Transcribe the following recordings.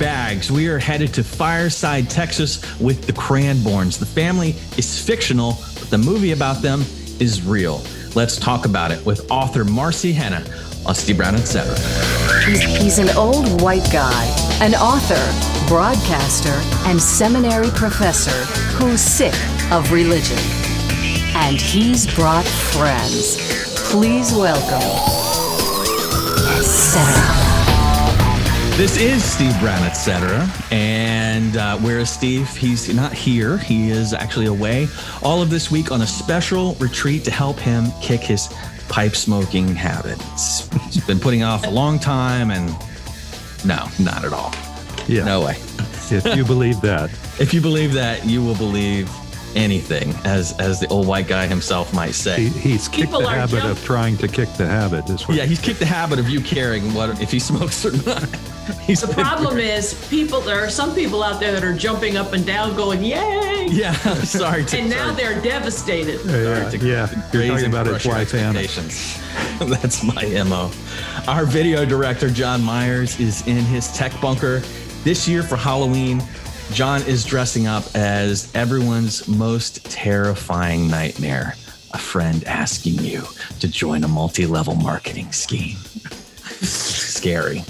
bags. We are headed to Fireside, Texas with the Cranborns. The family is fictional, but the movie about them is real. Let's talk about it with author Marci Henna on Steve Brown, etc. He's an old white guy, an author, broadcaster, and seminary professor who's sick of religion. And he's brought friends. Please welcome, etc. This is Steve Brown, etc. And where is Steve? He's not here. He is actually away all of this week on a special retreat to help him kick his pipe smoking habit. He's been putting off a long time, and no, not at all. Yeah. No way. If you believe that. If you believe that, you will believe anything, as the old white guy himself might say. He's kicked the habit of trying to kick the habit. Yeah, he's kicked the habit of you caring what if he smokes or not. The problem is there are some people out there that are jumping up and down going, yay! Yeah, sorry. Now they're devastated. Yeah. You're talking about his wife, Anna. That's my MO. Our video director, John Myers, is in his tech bunker. This year for Halloween, John is dressing up as everyone's most terrifying nightmare, a friend asking you to join a multi-level marketing scheme. Scary.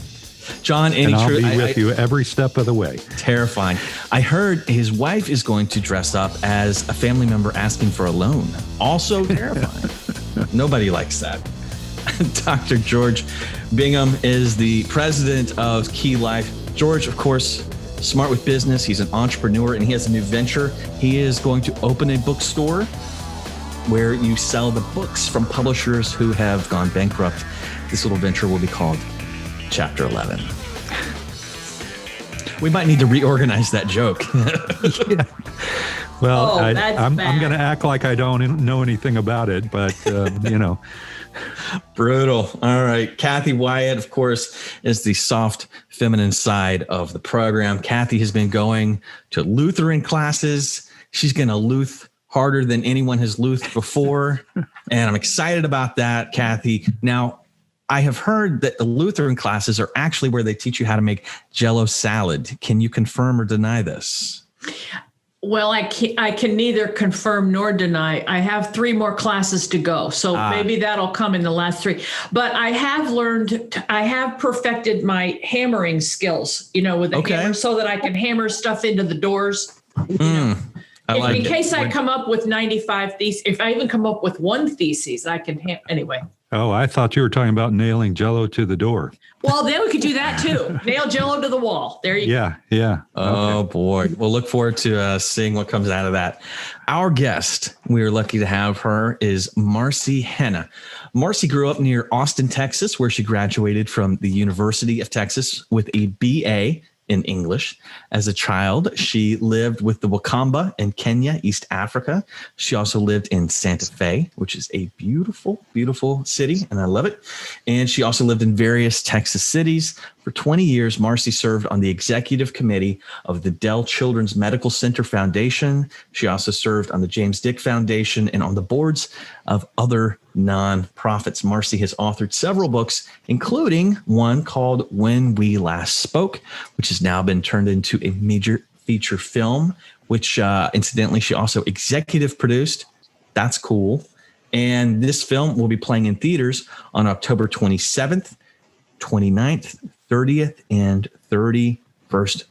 John, and I'll be with you every step of the way. Terrifying. I heard his wife is going to dress up as a family member asking for a loan. Also terrifying. Nobody likes that. Dr. George Bingham is the president of Key Life. George, of course, smart with business. He's an entrepreneur and he has a new venture. He is going to open a bookstore where you sell the books from publishers who have gone bankrupt. This little venture will be called Chapter 11. We might need to reorganize that joke. Yeah. Well, I'm going to act like I don't know anything about it, but, Brutal. All right. Kathy Wyatt, of course, is the soft feminine side of the program. Kathy has been going to Lutheran classes. She's going to Luth harder than anyone has Luthed before. And I'm excited about that, Kathy. Now, I have heard that the Lutheran classes are actually where they teach you how to make Jell-O salad. Can you confirm or deny this? Well, I can neither confirm nor deny. I have 3 more classes to go, so maybe that'll come in the last 3. But I have perfected my hammering skills, with the hammer, so that I can hammer stuff into the doors. In case I come up with 95 theses, if I even come up with 1 thesis, I can anyway. Oh, I thought you were talking about nailing Jell-O to the door. Well, then we could do that too. Nail Jell-O to the wall. There you go. Yeah. Oh, boy. We'll look forward to seeing what comes out of that. Our guest, we are lucky to have her, is Marci Henna. Marci grew up near Austin, Texas, where she graduated from the University of Texas with a BA in English. As a child, she lived with the Wakamba in Kenya, East Africa. She also lived in Santa Fe, which is a beautiful, beautiful city, and I love it. And she also lived in various Texas cities. For 20 years, Marci served on the executive committee of the Dell Children's Medical Center Foundation. She also served on the James Dick Foundation and on the boards of other nonprofits. Marci has authored several books, including one called When We Last Spoke, which has now been turned into a major feature film, which incidentally, she also executive produced. That's cool. And this film will be playing in theaters on October 27th, 29th, 30th, and 31st.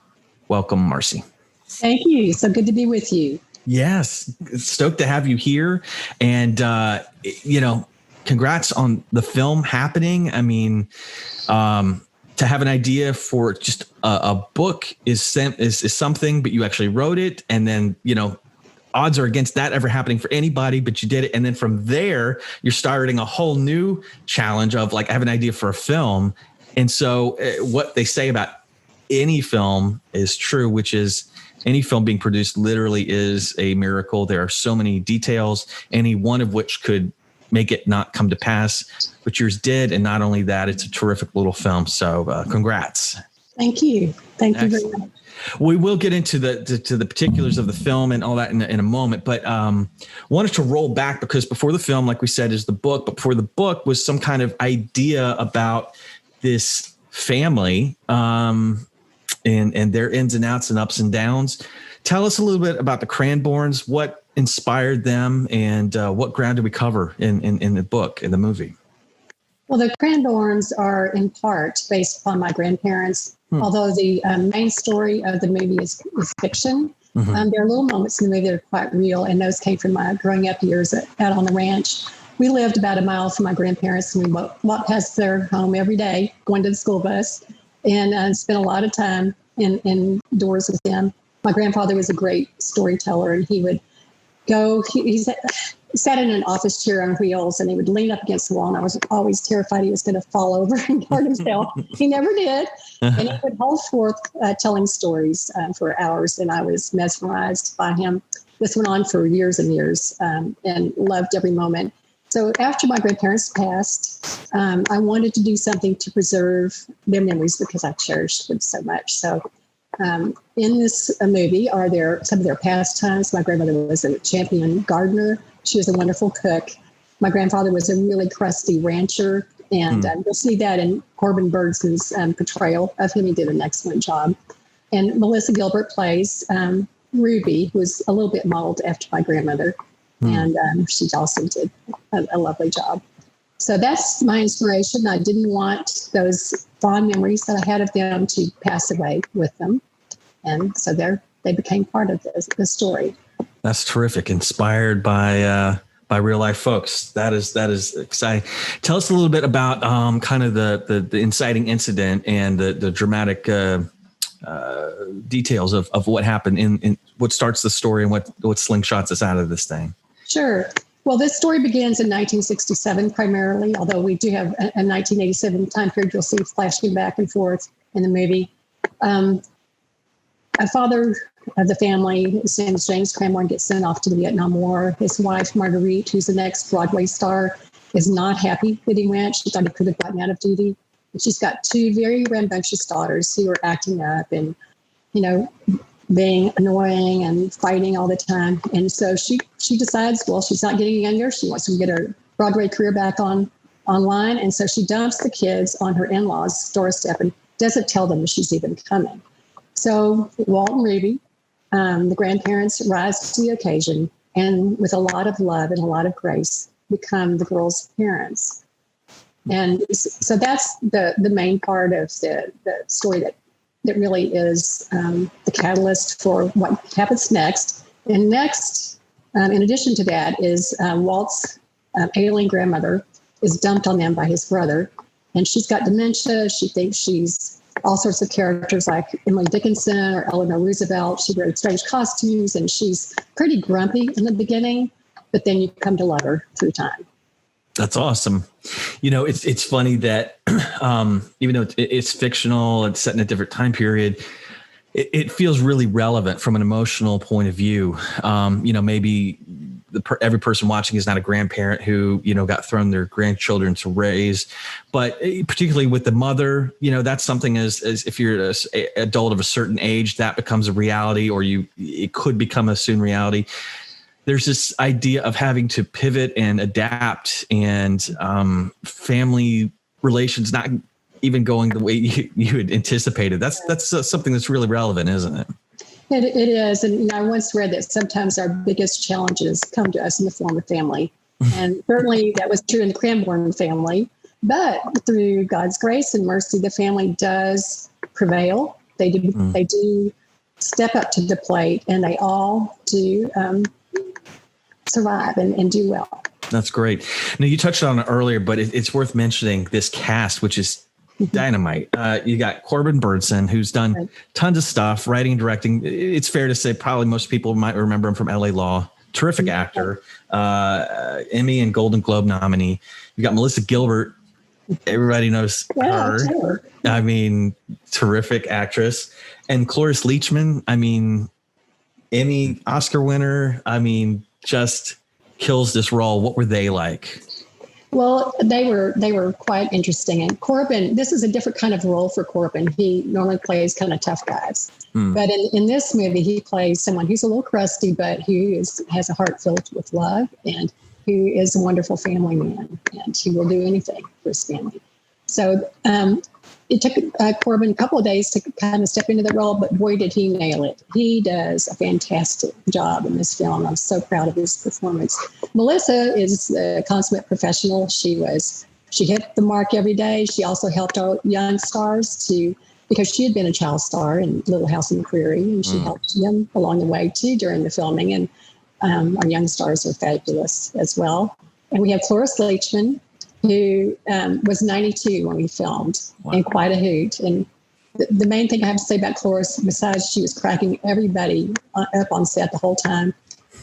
Welcome, Marci. Thank you. So good to be with you. Yes. Stoked to have you here. And, congrats on the film happening. I mean, to have an idea for just a book is something, but you actually wrote it. And then, odds are against that ever happening for anybody, but you did it. And then from there, you're starting a whole new challenge of I have an idea for a film. And so what they say about any film is true, which is any film being produced literally is a miracle. There are so many details, any one of which could make it not come to pass, but yours did. And not only that, it's a terrific little film. So congrats. Thank you. Thank you very much. We will get into the particulars of the film and all that in a moment, but wanted to roll back because before the film, like we said, is the book. But before the book was some kind of idea about this family in and their ins and outs and ups and downs. Tell us a little bit about the Cranborns, what inspired them, and what ground did we cover in the book, in the movie? Well, the Cranborns are in part based upon my grandparents, although the main story of the movie is fiction. There are little moments in the movie that are quite real, and those came from my growing up years out on the ranch. We lived about a mile from my grandparents, and we walked past their home every day, going to the school bus, and spent a lot of time indoors with them. My grandfather was a great storyteller, and he would go, he sat in an office chair on wheels, and he would lean up against the wall, and I was always terrified he was going to fall over and hurt himself. He never did. And he would hold forth telling stories for hours, and I was mesmerized by him. This went on for years and years, and loved every moment. So after my grandparents passed, I wanted to do something to preserve their memories because I cherished them so much. So in this movie are some of their pastimes. My grandmother was a champion gardener. She was a wonderful cook. My grandfather was a really crusty rancher. And you'll see that in Corbin Bertson's portrayal of him. He did an excellent job. And Melissa Gilbert plays Ruby, who was a little bit modeled after my grandmother. And she also did a lovely job. So that's my inspiration. I didn't want those fond memories that I had of them to pass away with them. And so they became part of the story. That's terrific. Inspired by real life folks. That is exciting. Tell us a little bit about kind of the inciting incident and the dramatic details of what happened in what starts the story and what slingshots us out of this thing. Sure. Well, this story begins in 1967 primarily, although we do have a 1987 time period you'll see flashing back and forth in the movie. A father of the family, his name is James Cranborn, gets sent off to the Vietnam War. His wife, Marguerite, who's the next Broadway star, is not happy that he went. She thought he could have gotten out of duty. And she's got two very rambunctious daughters who are acting up and, being annoying and fighting all the time. And so she decides, well, she's not getting younger. She wants to get her Broadway career back online. And so she dumps the kids on her in-laws' doorstep and doesn't tell them that she's even coming. So Walt and Ruby, the grandparents, rise to the occasion and with a lot of love and a lot of grace become the girls' parents. And so that's the main part of the story that really is the catalyst for what happens next. And next, in addition to that, is Walt's ailing grandmother is dumped on them by his brother. And she's got dementia. She thinks she's all sorts of characters like Emily Dickinson or Eleanor Roosevelt. She wears strange costumes, and she's pretty grumpy in the beginning, but then you come to love her through time. That's awesome. It's funny that even though it's fictional, it's set in a different time period, it feels really relevant from an emotional point of view. Maybe every person watching is not a grandparent who, got thrown their grandchildren to raise, but particularly with the mother, that's something as if you're an adult of a certain age, that becomes a reality, or it could become a soon reality. There's this idea of having to pivot and adapt, and family relations not even going the way you had anticipated. That's something that's really relevant, isn't it? It is. And I once read that sometimes our biggest challenges come to us in the form of family. And certainly that was true in the Cranborn family. But through God's grace and mercy, the family does prevail. They do step up to the plate, and they all do survive and do well. That's great. Now, you touched on it earlier, but it's worth mentioning this cast, which is dynamite. You got Corbin Bertson, who's done tons of stuff, writing and directing. It's fair to say probably most people might remember him from LA Law. Terrific actor, Emmy and Golden Globe nominee. You got Melissa Gilbert. Everybody knows her. Sure. I mean, terrific actress. And Cloris Leachman, Emmy, Oscar winner. Just kills this role. What were they like? Well, they were quite interesting. And Corbin, this is a different kind of role for Corbin. He normally plays kind of tough guys. But in this movie, he plays someone who's a little crusty, but who has a heart filled with love, and who is a wonderful family man, and he will do anything for his family. So it took Corbin a couple of days to kind of step into the role, but boy, did he nail it. He does a fantastic job in this film. I'm so proud of his performance. Melissa is a consummate professional. She hit the mark every day. She also helped our young stars because she had been a child star in Little House on the Prairie, and she helped them along the way too during the filming. And our young stars are fabulous as well. And we have Cloris Leachman, who was 92 when we filmed, and quite a hoot. And the main thing I have to say about Cloris, besides she was cracking everybody up on set the whole time,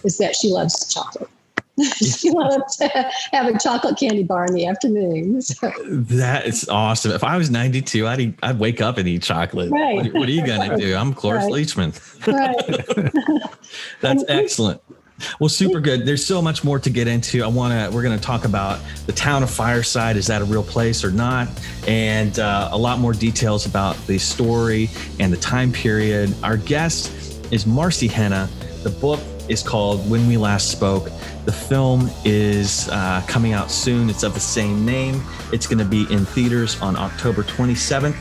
is that she loves chocolate. She loves to have a chocolate candy bar in the afternoon. So. That is awesome. If I was 92, I'd wake up and eat chocolate. Right. What are you going to do? I'm Cloris Leachman. Right. That's excellent. Well, super good. There's so much more to get into. We're going to talk about the town of Fireside. Is that a real place or not? And a lot more details about the story and the time period. Our guest is Marci Henna. The book is called When We Last Spoke. The film is coming out soon. It's of the same name. It's going to be in theaters on October 27th,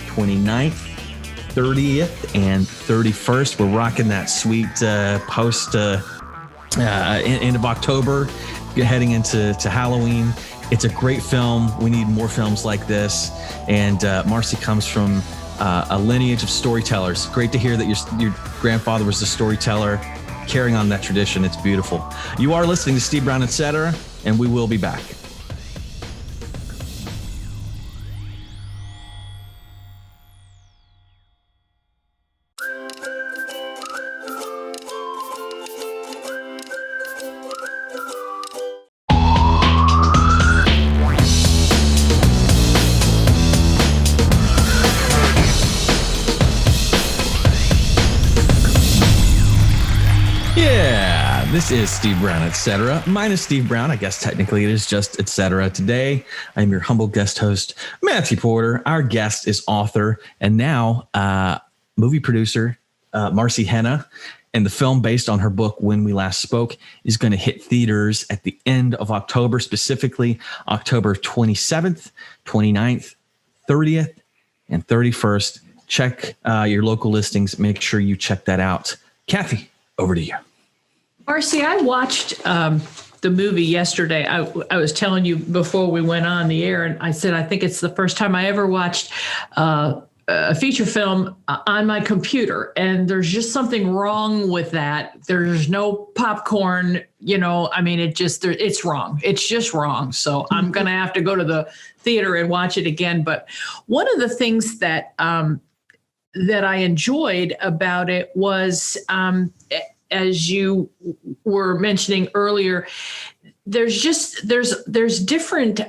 29th, 30th, and 31st. We're rocking that sweet post end of October, heading into Halloween. It's a great film. We need more films like this. And Marci comes from a lineage of storytellers. Great to hear that your grandfather was a storyteller, carrying on that tradition. It's beautiful. You are listening to Steve Brown, etc., and we will be back. This is Steve Brown, etc. Minus Steve Brown. I guess technically it is just etc. Today, I'm your humble guest host, Matthew Porter. Our guest is author and now movie producer, Marci Henna. And the film based on her book, When We Last Spoke, is going to hit theaters at the end of October, specifically October 27th, 29th, 30th, and 31st. Check your local listings. Make sure you check that out. Kathy, over to you. Marci, I watched the movie yesterday. I was telling you before we went on the air, and I said I think it's the first time I ever watched a feature film on my computer, and there's just something wrong with that. There's no popcorn, I mean, it's wrong. It's just wrong. So I'm going to have to go to the theater and watch it again. But one of the things that I enjoyed about it was, as you were mentioning earlier, there's different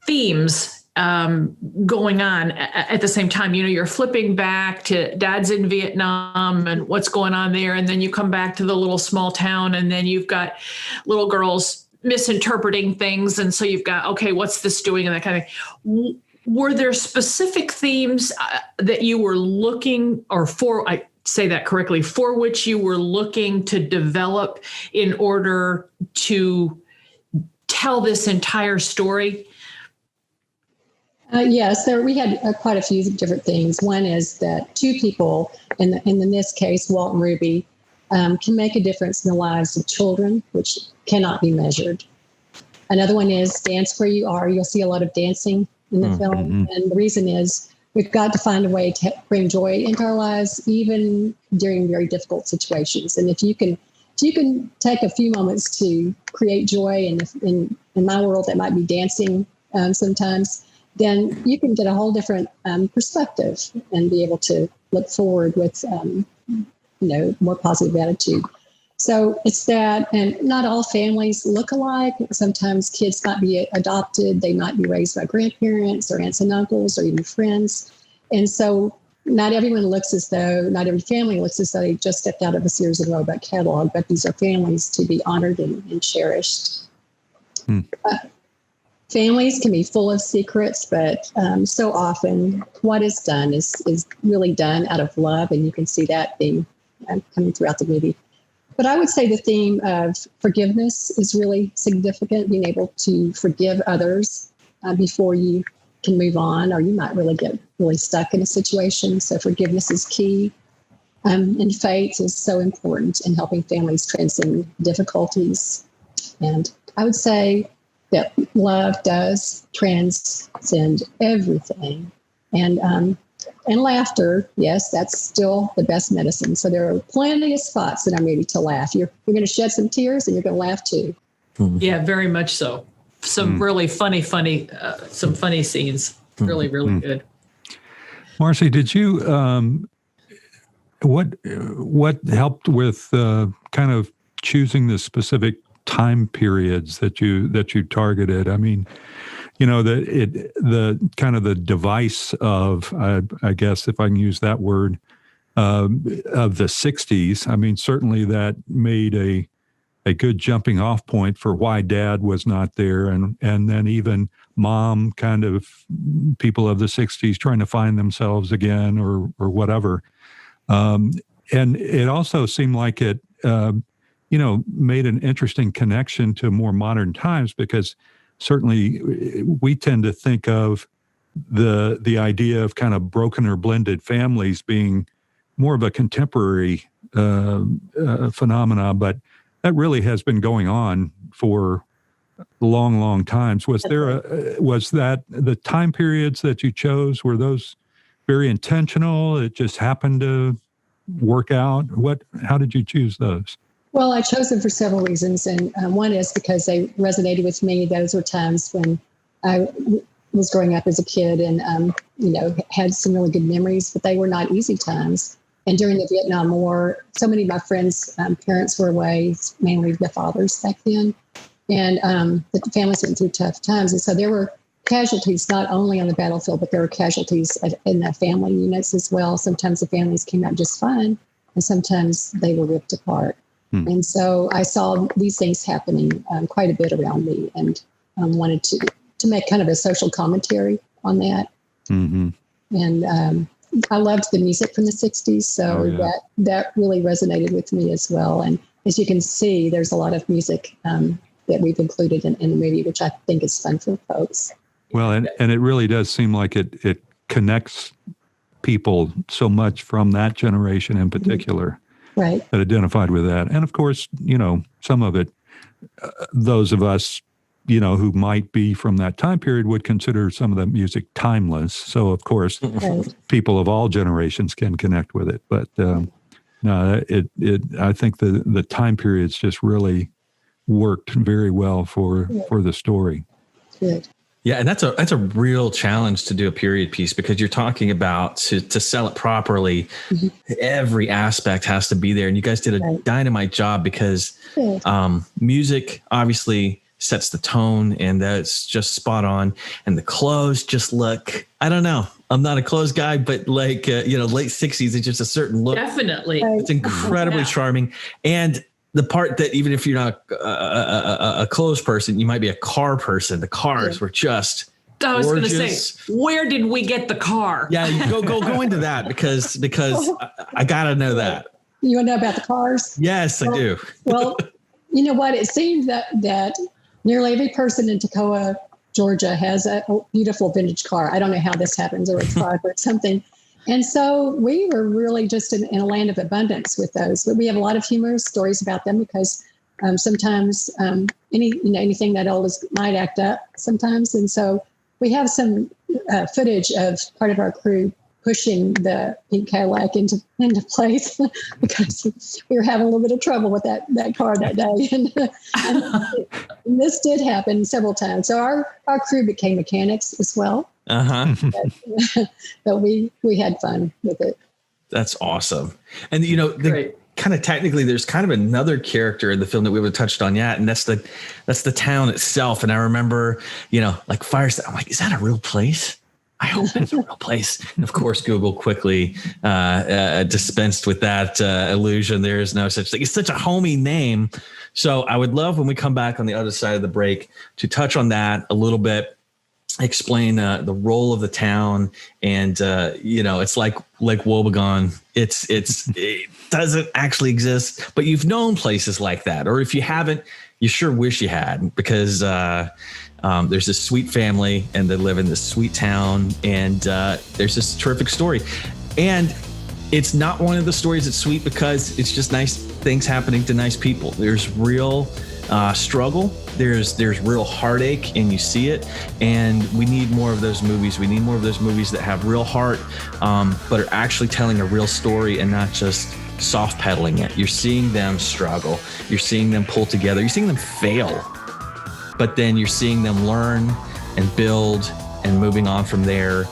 themes going on at the same time. You're flipping back to Dad's in Vietnam and what's going on there, and then you come back to the little small town, and then you've got little girls misinterpreting things, and so you've got, okay, what's this doing, and that kind of thing. Were there specific themes that you were looking, or I say that correctly, for which you were looking to develop in order to tell this entire story? Yes, we had quite a few different things. One is that two people, in this case, Walt and Ruby, can make a difference in the lives of children, which cannot be measured. Another one is dance where you are. You'll see a lot of dancing in the film. And the reason is we've got to find a way to bring joy into our lives, even during very difficult situations. And if you can take a few moments to create joy, and in my world, that might be dancing sometimes, then you can get a whole different perspective and be able to look forward with, more positive attitude. So it's that, and not all families look alike. Sometimes kids might be adopted. They might be raised by grandparents or aunts and uncles or even friends. And so not every family looks as though they just stepped out of a Sears and Roebuck catalog, but these are families to be honored and cherished. Families can be full of secrets, but so often what is done is really done out of love, and you can see that being coming throughout the movie. But I would say the theme of forgiveness is really significant, being able to forgive others before you can move on, or you might really get really stuck in a situation. So forgiveness is key. And faith is so important in helping families transcend difficulties. And I would say that love does transcend everything. And laughter, yes, that's still the best medicine. So there are plenty of spots in our movie to laugh. You're going to shed some tears and you're going to laugh too. Yeah, very much so. Some really funny scenes. Really, really good. Marci, did you, what helped with kind of choosing the specific time periods that you targeted? I mean, the kind of the device of, I guess if I can use that word, of the 60s. I mean, certainly that made a good jumping off point for why Dad was not there, and then even Mom, kind of people of the 60s trying to find themselves again or whatever. And it also seemed like it, made an interesting connection to more modern times, because certainly we tend to think of the idea of kind of broken or blended families being more of a contemporary phenomena, but that really has been going on for long, long times. Was that the time periods that you chose, were those very intentional? It just happened to work out? How did you choose those? Well, I chose them for several reasons. And one is because they resonated with me. Those were times when I was growing up as a kid and, had some really good memories, but they were not easy times. And during the Vietnam War, so many of my friends' parents were away, mainly the fathers back then. And the families went through tough times. And so there were casualties not only on the battlefield, but there were casualties in the family units as well. Sometimes the families came out just fine, and sometimes they were ripped apart. And so I saw these things happening quite a bit around me, and wanted to make kind of a social commentary on that. Mm-hmm. And I loved the music from the 60s, so that really resonated with me as well. And as you can see, there's a lot of music that we've included in the movie, which I think is fun for folks. Well, and it really does seem like it connects people so much from that generation in particular, right, that identified with that. And of course, some of it, those of us, who might be from that time period would consider some of the music timeless. So of course, people of all generations can connect with it. But no, I think the time periods just really worked very well for the story. Good. Yeah, and that's a real challenge to do a period piece, because you're talking about to sell it properly, every aspect has to be there. And you guys did a dynamite job, because music obviously sets the tone, and that's just spot on. And the clothes just look, I don't know, I'm not a clothes guy, but like, late 60s, it's just a certain look. Definitely. It's incredibly charming. And the part that even if you're not a clothes person, you might be a car person. The cars were just I was going to say, where did we get the car? Yeah, go into that because I got to know that. You want to know about the cars? Yes, I do. Well, you know what? It seems that nearly every person in Toccoa, Georgia has a beautiful vintage car. I don't know how this happens, or a truck or something. And so we were really just in a land of abundance with those. But we have a lot of humorous stories about them, because sometimes anything that old might act up sometimes. And so we have some footage of part of our crew pushing the pink Cadillac into place because we were having a little bit of trouble with that car that day. And this did happen several times. So our crew became mechanics as well. But we had fun with it. That's awesome. And kind of technically, there's kind of another character in the film that we haven't touched on yet, and that's the town itself. And I remember, like Firestone, I'm like, is that a real place? I hope it's a real place. And of course, Google quickly dispensed with that illusion. There is no such thing. It's such a homey name. So I would love, when we come back on the other side of the break, to touch on that a little bit, explain the role of the town. And, it's like Wobegon. It doesn't actually exist, but you've known places like that. Or if you haven't, you sure wish you had, because There's this sweet family, and they live in this sweet town, and there's this terrific story. And it's not one of the stories that's sweet because it's just nice things happening to nice people. There's real struggle. There's real heartache, and you see it. And we need more of those movies. We need more of those movies that have real heart, but are actually telling a real story and not just soft pedaling it. You're seeing them struggle. You're seeing them pull together. You're seeing them fail, but then you're seeing them learn and build and moving on from there.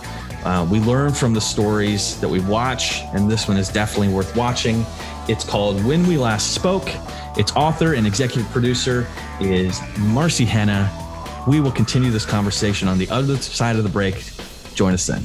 We learn from the stories that we watch, and this one is definitely worth watching. It's called When We Last Spoke. Its author and executive producer is Marci Henna. We will continue this conversation on the other side of the break. Join us then.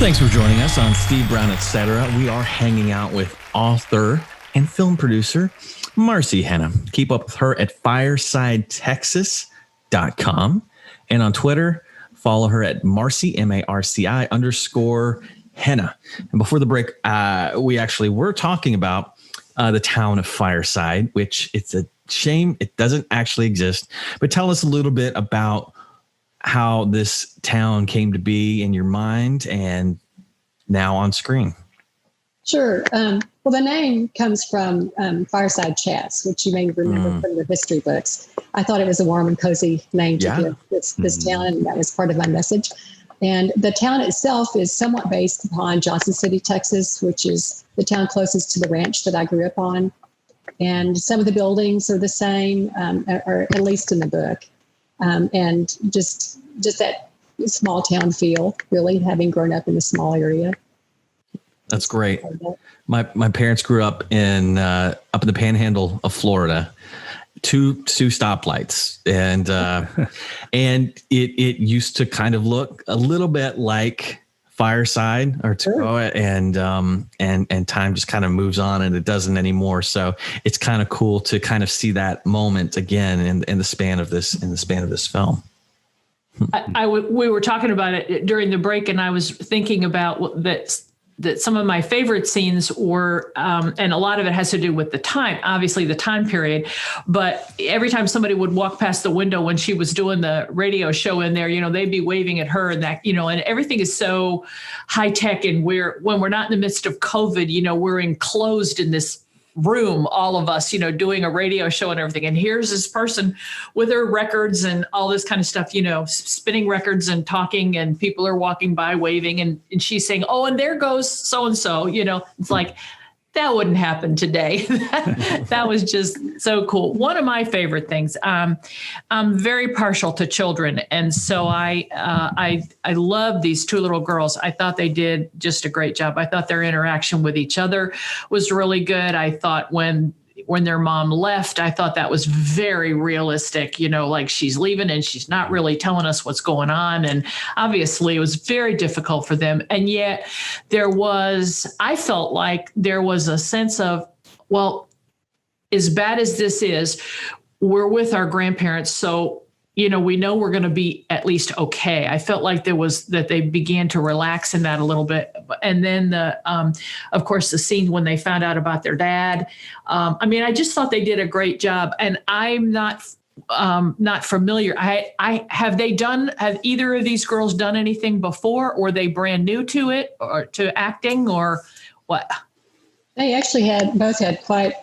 Thanks for joining us on Steve Brown, Etc. We are hanging out with author and film producer Marci Henna. Keep up with her at firesidetexas.com. And on Twitter, follow her at Marci, M-A-R-C-I _Henna. And before the break, we actually were talking about the town of Fireside, which it's a shame it doesn't actually exist. But tell us a little bit about how this town came to be in your mind and now on screen. Sure. Well, the name comes from Fireside Chats, which you may remember from the history books. I thought it was a warm and cozy name to give this town, and that was part of my message. And the town itself is somewhat based upon Johnson City, Texas, which is the town closest to the ranch that I grew up on. And some of the buildings are the same, or at least in the book. And just that small town feel, really, having grown up in a small area. That's great. My parents grew up in the Panhandle of Florida, two stoplights, and and it used to kind of look a little bit like Fireside or Tacoma, and time just kind of moves on, and it doesn't anymore. So it's kind of cool to kind of see that moment again in the span of this film. We were talking about it during the break, and I was thinking about that some of my favorite scenes were, and a lot of it has to do with the time, obviously the time period, but every time somebody would walk past the window when she was doing the radio show in there, they'd be waving at her, and that, and everything is so high tech, and when we're not in the midst of COVID, we're enclosed in this room, all of us, doing a radio show and everything. And here's this person with her records and all this kind of stuff, spinning records and talking, and people are walking by waving, and she's saying, oh, and there goes so-and-so, it's like, that wouldn't happen today. That was just so cool. One of my favorite things, I'm very partial to children. And so I love these two little girls. I thought they did just a great job. I thought their interaction with each other was really good. I thought when their mom left, I thought that was very realistic, like she's leaving and she's not really telling us what's going on. And obviously it was very difficult for them. And yet I felt like there was a sense of, well, as bad as this is, we're with our grandparents. So, we know we're going to be at least okay. I felt like that they began to relax in that a little bit. And then of course, the scene when they found out about their dad. I just thought they did a great job, and I'm not familiar. Have either of these girls done anything before, or are they brand new to it, or to acting, or what? They actually both had quite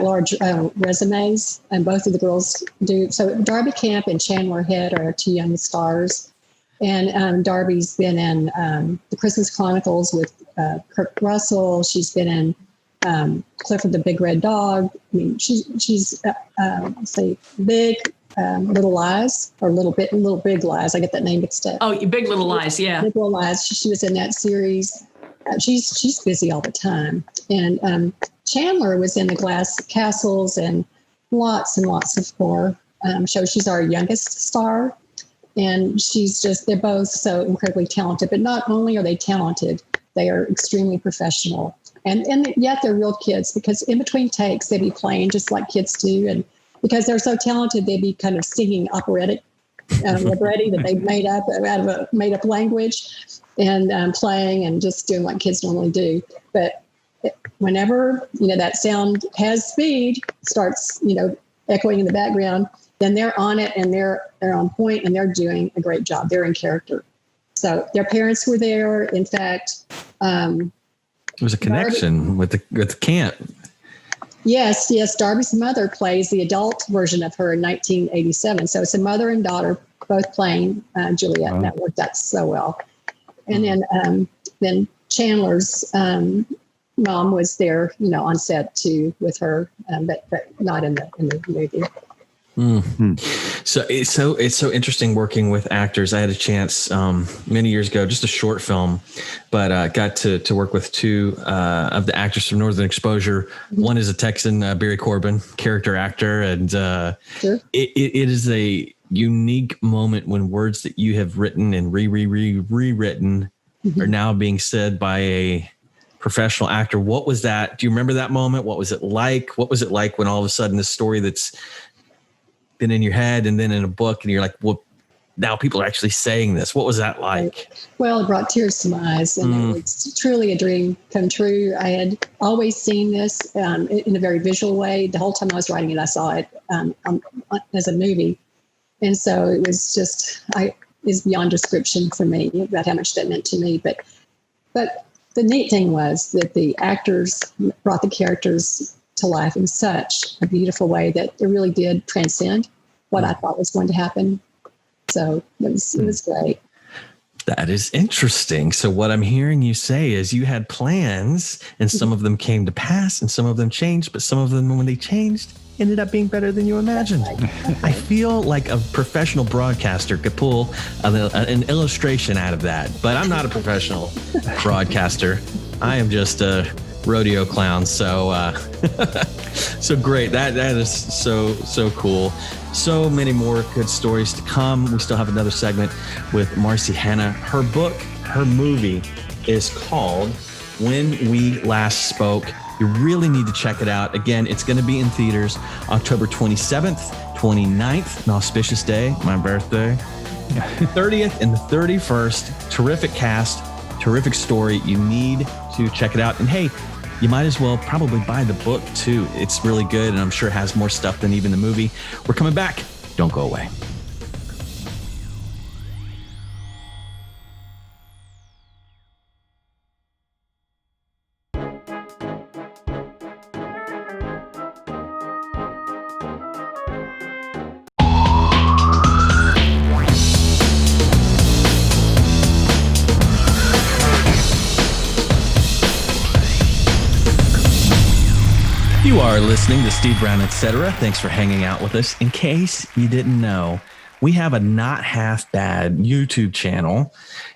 large resumes, and both of the girls do. So Darby Camp and Chandler Head are two young stars, and Darby's been in the Christmas Chronicles with Kurt Russell. She's been in Clifford the Big Red Dog. She's Big Little Lies, or Little Big Lies. I get that name mixed up. Oh, Big Little Lies, yeah. Big Little Lies. She was in that series. She's busy all the time, and Chandler was in the Glass Castles and lots of horror shows. She's our youngest star, and they're both so incredibly talented. But not only are they talented, They are extremely professional. And yet they're real kids, because in between takes, they'd be playing just like kids do. And because they're so talented, they'd be kind of singing operatic libretti that they've made up out of a made up language, and playing and just doing what kids normally do. But whenever, that sound has speed, starts, echoing in the background, then they're on it, and they're on point, and they're doing a great job. They're in character. So their parents were there. In fact, there was a connection with the camp. Yes. Darby's mother plays the adult version of her in 1987. So it's a mother and daughter both playing Juliet, and that worked out so well. And then Chandler's mom was there, on set too with her, but not in the movie. Mm-hmm. So it's so interesting working with actors. I had a chance many years ago, just a short film, but got to work with two of the actors from Northern Exposure. Mm-hmm. One is a Texan, Barry Corbin, character actor, and sure. It is a unique moment when words that you have written and rewritten mm-hmm. are now being said by a professional actor. What was that? Do you remember that moment? What was it like? What was it like when all of a sudden this story that's been in your head and then in a book, and you're like, well, now people are actually saying this. What was that like? Well, it brought tears to my eyes, and it's truly a dream come true. I had always seen this in a very visual way. The whole time I was writing it, I saw it as a movie. And so it was just, is beyond description for me about how much that meant to me. But the neat thing was that the actors brought the characters to life in such a beautiful way that it really did transcend what I thought was going to happen. So it was great. That is interesting. So what I'm hearing you say is you had plans, and some of them came to pass and some of them changed, but some of them, when they changed, ended up being better than you imagined. Right. I feel like a professional broadcaster could pull an illustration out of that, but I'm not a professional broadcaster. I am just a rodeo clown. So so great. That is so cool. So many more good stories to come. We still have another segment with Marci Henna. Her book, her movie is called When We Last Spoke. You really need to check it out. Again, it's going to be in theaters October 27th, 29th, an auspicious day, my birthday, 30th and the 31st. Terrific cast, terrific story. You need to check it out. And hey, you might as well probably buy the book too. It's really good, and I'm sure it has more stuff than even the movie. We're coming back. Don't go away. You are listening to Steve Brown, etc. Thanks for hanging out with us. In case you didn't know, we have a Not Half Bad YouTube channel,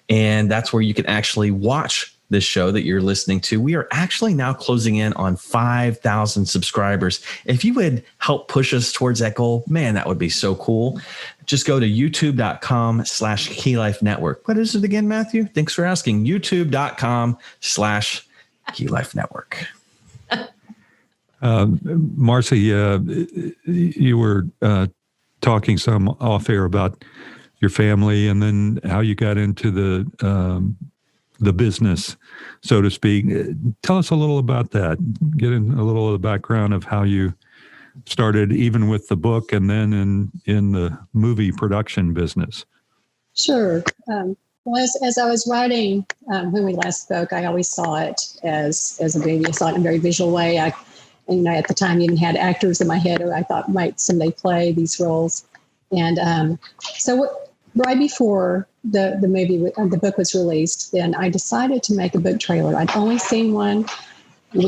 and that's where you can actually watch this show that you're listening to. We are actually now closing in on 5,000 subscribers. If you would help push us towards that goal, man, that would be so cool. Just go to youtube.com/Key Life Network. What is it again, Matthew? Thanks for asking. youtube.com/Key Life Network. Marci, you were talking some off air about your family, and then how you got into the business, so to speak. Tell us a little about that. Get in a little of the background of how you started, even with the book, and then in the movie production business. Sure. Well, as I was writing When We Last Spoke, I always saw it as a movie. I saw it in a very visual way. And at the time, even had actors in my head who I thought might someday play these roles. And right before the movie, the book was released, then I decided to make a book trailer. I'd only seen one,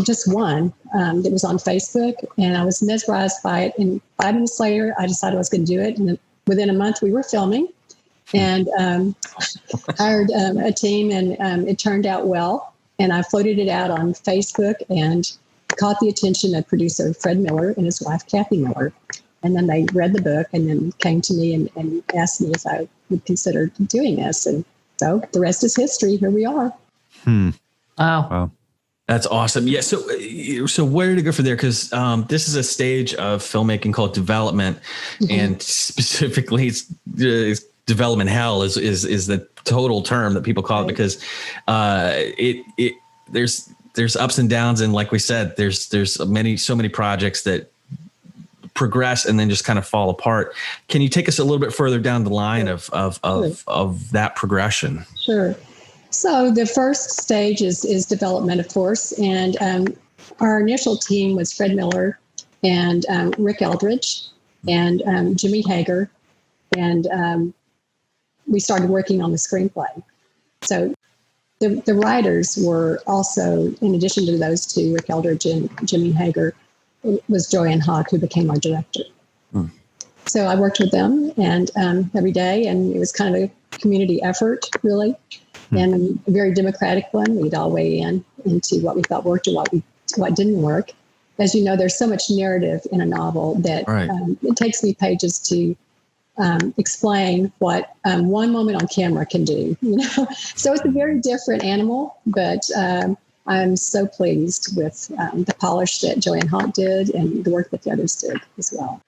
just one, that was on Facebook, and I was mesmerized by it. And 5 minutes later, I decided I was going to do it. And within a month, we were filming, and hired a team, and it turned out well. And I floated it out on Facebook, and caught the attention of producer Fred Miller and his wife, Kathy Miller. And then they read the book and then came to me and asked me if I would consider doing this. And so the rest is history. Here we are. Wow. That's awesome. Yeah. So where to go from there? Because this is a stage of filmmaking called development, and specifically, it's development hell is the total term that people call it, because there's ups and downs, and like we said, there's so many projects that progress and then just kind of fall apart. Can you take us a little bit further down the line of that progression? Sure. So the first stage is development, of course, and our initial team was Fred Miller and Rick Eldridge and Jimmy Hager, and we started working on the screenplay. So the writers were also, in addition to those two, Rick Eldridge and Jimmy Hager, was Joanne Hawk, who became our director. So I worked with them and every day, and it was kind of a community effort, really. And a very democratic one. We'd all weigh into what we thought worked and what didn't work. As you know, there's so much narrative in a novel that it takes me pages to explain what one moment on camera can do. So it's a very different animal, but I'm so pleased with the polish that Joanne Hawk did and the work that the others did as well.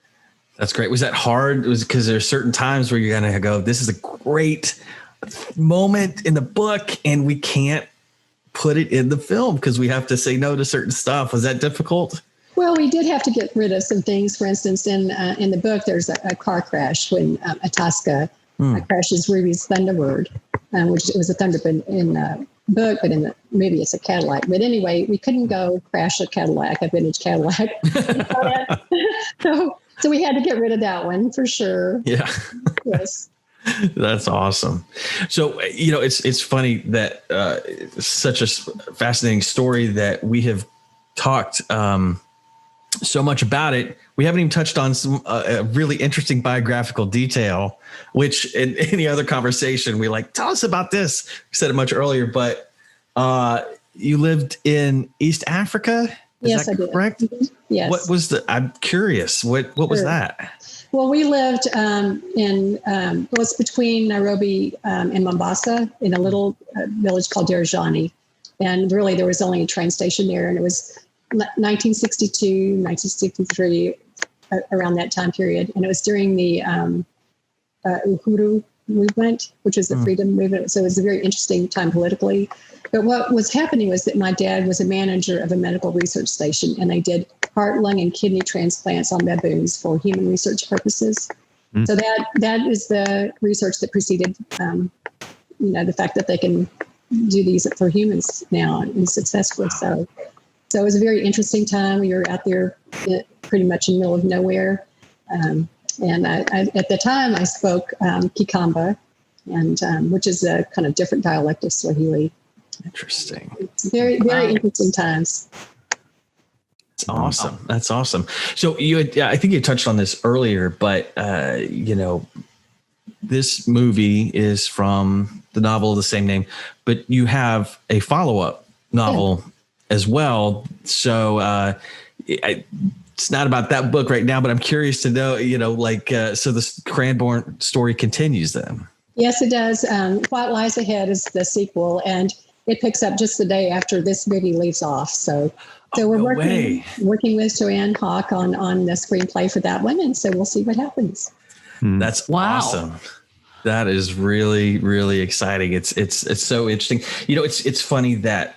That's great. Was that hard? Was because there's certain times where you're gonna go, this is a great moment in the book and we can't put it in the film because we have to say no to certain stuff. Was that difficult? Well, we did have to get rid of some things. For instance, in the book, there's a car crash when Itasca crashes Ruby's Thunderbird, which was a Thunderbird in the book, but in the movie it's a Cadillac. But anyway, we couldn't go crash a Cadillac, a vintage Cadillac. So we had to get rid of that one for sure. Yeah. Yes. That's awesome. So, it's funny that such a fascinating story that we have talked so much about it. We haven't even touched on some really interesting biographical detail, which in any other conversation, we tell us about this. We said it much earlier, but you lived in East Africa. Yes, I did. Correct? Mm-hmm. Yes. What was I'm curious. What was that? Well, we lived was between Nairobi and Mombasa in a little village called Darajani. And really there was only a train station there. And it was 1962, 1963, around that time period. And it was during the Uhuru movement, which was the freedom movement. So it was a very interesting time politically. But what was happening was that my dad was a manager of a medical research station, and they did heart, lung, and kidney transplants on baboons for human research purposes. So that is the research that preceded, the fact that they can do these for humans now and successfully. So it was a very interesting time. We were out there pretty much in the middle of nowhere. And I at the time I spoke Kikamba, and which is a kind of different dialect of Swahili. Interesting. It's very, very interesting times. That's awesome. That's awesome. So I think you touched on this earlier, but this movie is from the novel of the same name, but you have a follow-up novel as well. So it's not about that book right now, but I'm curious to know, so this Cranbourne story continues then. Yes, it does. What Lies Ahead is the sequel, and it picks up just the day after this movie leaves off. So we're working with Joanne Hawk on the screenplay for that one, and so we'll see what happens. That's awesome. That is really, really exciting. It's so interesting. It's funny that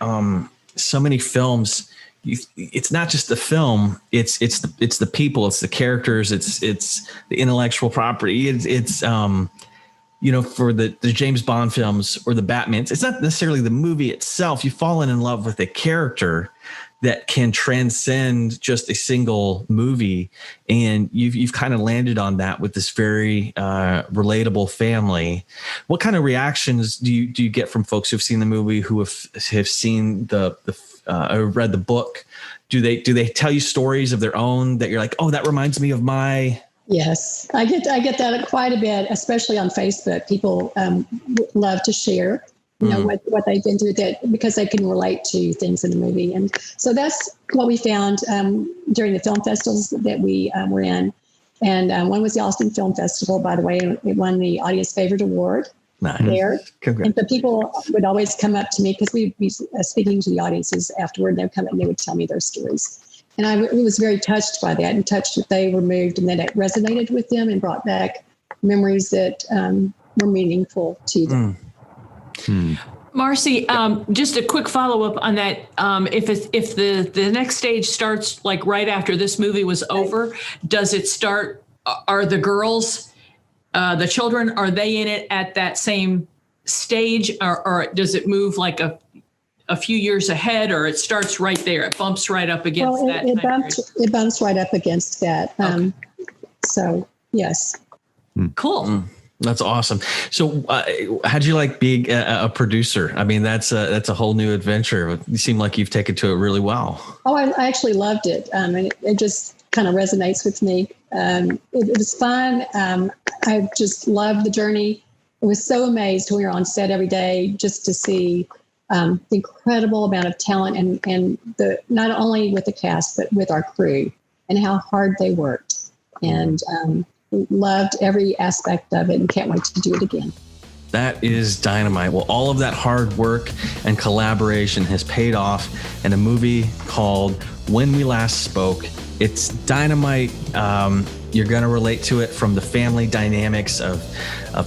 so many films. It's not just the film. It's the people. It's the characters. It's the intellectual property. It's for the James Bond films or the Batmans, it's not necessarily the movie itself. You've fallen in love with a character that can transcend just a single movie. And you've kind of landed on that with this very relatable family. What kind of reactions do you get from folks who've seen the movie, who have seen or read the book? Do they tell you stories of their own that you're like, oh, that reminds me of my... Yes, I get that quite a bit, especially on Facebook. People love to share, what they've been through, that because they can relate to things in the movie. And so that's what we found during the film festivals that we were in. And one was the Austin Film Festival, by the way. It won the Audience Favorite Award. there. Congrats. And the people would always come up to me because we'd be speaking to the audiences afterward. They'd come up and they would tell me their stories. And I was very touched by that and touched that they were moved and that it resonated with them and brought back memories that were meaningful to them. Marci, just a quick follow-up on that. If the next stage starts like right after this movie was over, does it start, are the girls, the children, are they in it at that same stage, or does it move like a few years ahead, or it starts right there, it bumps right up against that? It bumps right up against that. Okay. So, yes. Cool. That's awesome. So how'd you like being a producer? I mean, that's a whole new adventure. You seem like you've taken to it really well. Oh, I actually loved it. And it just kind of resonates with me. It was fun. I just loved the journey. I was so amazed when we were on set every day just to see the incredible amount of talent and not only with the cast, but with our crew and how hard they worked. And loved every aspect of it and can't wait to do it again. That is dynamite. Well, all of that hard work and collaboration has paid off in a movie called When We Last Spoke. It's dynamite. You're going to relate to it from the family dynamics of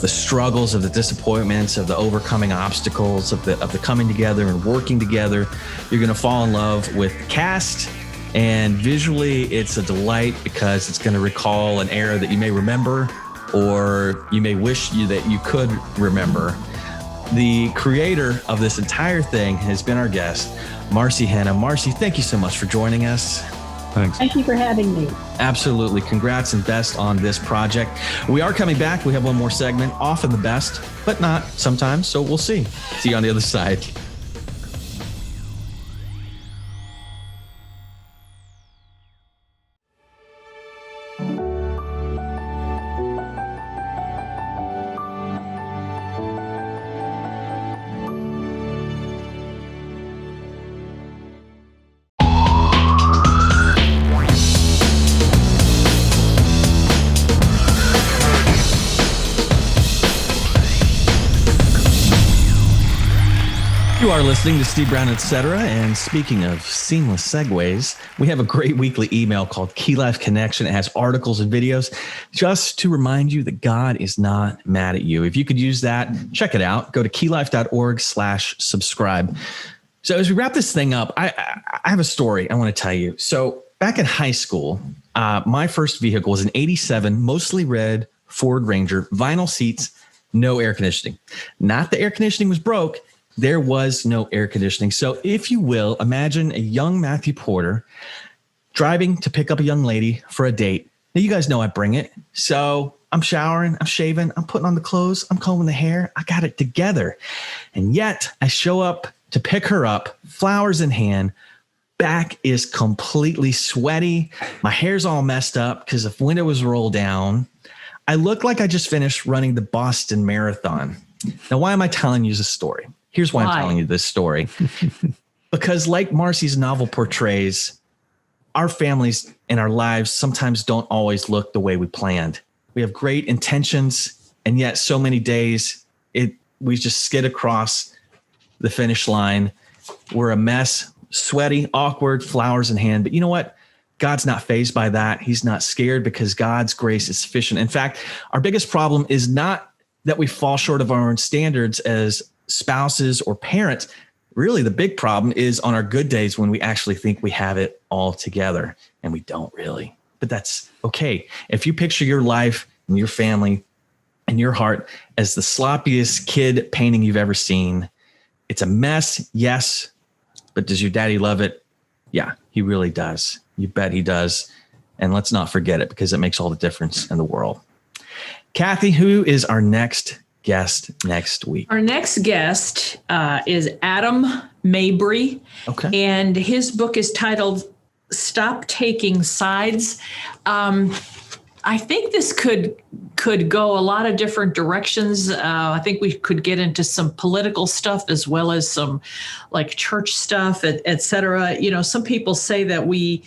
the struggles, of the disappointments, of the overcoming obstacles, of the coming together and working together. You're going to fall in love with the cast. And visually, it's a delight because it's going to recall an era that you may remember or you may wish that you could remember. The creator of this entire thing has been our guest, Marci Henna. Marci, thank you so much for joining us. Thanks. Thank you for having me. Absolutely. Congrats and best on this project. We are coming back. We have one more segment, often the best, but not sometimes. So we'll see. See you on the other side. You are listening to Steve Brown, etc. And speaking of seamless segues, we have a great weekly email called Key Life Connection. It has articles and videos just to remind you that God is not mad at you. If you could use that, check it out. Go to keylife.org/subscribe. So as we wrap this thing up, I have a story I want to tell you. So back in high school, my first vehicle was an 87, mostly red Ford Ranger, vinyl seats, no air conditioning. Not the air conditioning was broke. There was no air conditioning. So if you will, imagine a young Matthew Porter driving to pick up a young lady for a date. Now, you guys know I bring it. So I'm showering, I'm shaving, I'm putting on the clothes, I'm combing the hair. I got it together. And yet I show up to pick her up, flowers in hand. Back is completely sweaty. My hair's all messed up because the window was rolled down. I look like I just finished running the Boston Marathon. Now, why am I telling you this story? Here's why I'm telling you this story. Because like Marci's novel portrays, our families and our lives sometimes don't always look the way we planned. We have great intentions, and yet so many days we just skid across the finish line. We're a mess, sweaty, awkward, flowers in hand. But you know what? God's not fazed by that. He's not scared because God's grace is sufficient. In fact, our biggest problem is not that we fall short of our own standards as spouses or parents. Really, the big problem is on our good days when we actually think we have it all together, and we don't really. But that's okay. If you picture your life and your family and your heart as the sloppiest kid painting you've ever seen, it's a mess, yes, but does your daddy love it? Yeah, he really does. You bet he does. And let's not forget it because it makes all the difference in the world. Kathy, who is our next guest next week? Our next guest is Adam Mabry. Okay. And his book is titled Stop Taking Sides. I think this could go a lot of different directions. I think we could get into some political stuff as well as some like church stuff, et cetera. You know, some people say that we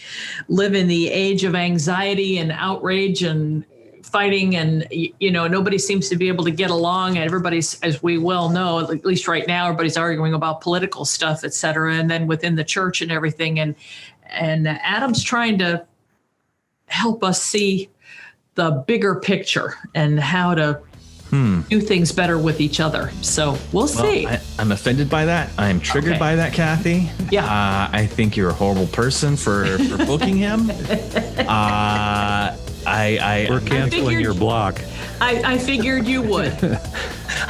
live in the age of anxiety and outrage and fighting, and nobody seems to be able to get along. Everybody's, as we well know, at least right now, everybody's arguing about political stuff, et cetera, and then within the church and everything. And Adam's trying to help us see the bigger picture and how to do things better with each other. So we'll see. I'm offended by that. I'm triggered by that, Kathy. Yeah. I think you're a horrible person for booking him. We're canceling your block. I figured you would.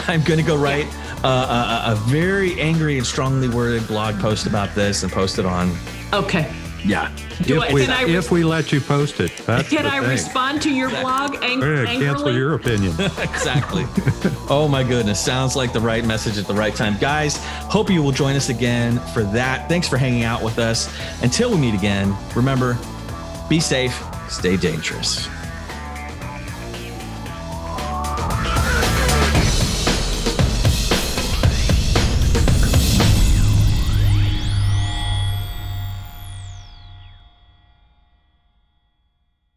I'm going to go write a very angry and strongly worded blog post about this and post it on. Okay. Yeah. If we let you post it, that's can I respond to your blog angrily? Cancel your opinion. Exactly. Oh my goodness. Sounds like the right message at the right time. Guys, hope you will join us again for that. Thanks for hanging out with us. Until we meet again, remember, be safe, stay dangerous.